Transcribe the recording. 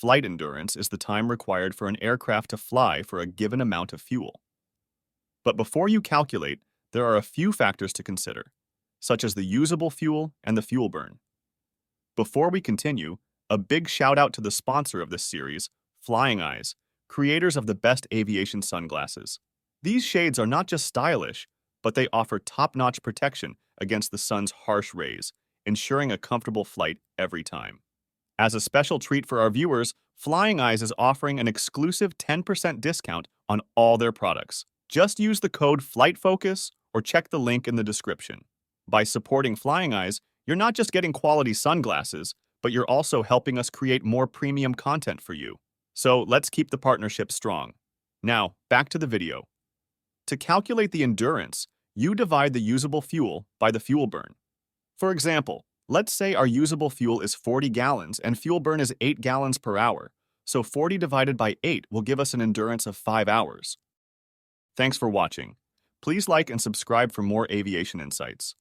flight endurance is the time required for an aircraft to fly for a given amount of fuel. But before you calculate, there are a few factors to consider, such as the usable fuel and the fuel burn. Before we continue, a big shout out to the sponsor of this series, Flying Eyes, creators of the best aviation sunglasses. These shades are not just stylish, but they offer top-notch protection against the sun's harsh rays, ensuring a comfortable flight every time. As a special treat for our viewers, Flying Eyes is offering an exclusive 10% discount on all their products. Just use the code FlightFocus or check the link in the description. By supporting Flying Eyes, you're not just getting quality sunglasses, but you're also helping us create more premium content for you. So let's keep the partnership strong. Now, back to the video. To calculate the endurance, you divide the usable fuel by the fuel burn. For example, let's say our usable fuel is 40 gallons and fuel burn is 8 gallons per hour, so 40 divided by 8 will give us an endurance of 5 hours. Thanks for watching. Please like and subscribe for more aviation insights.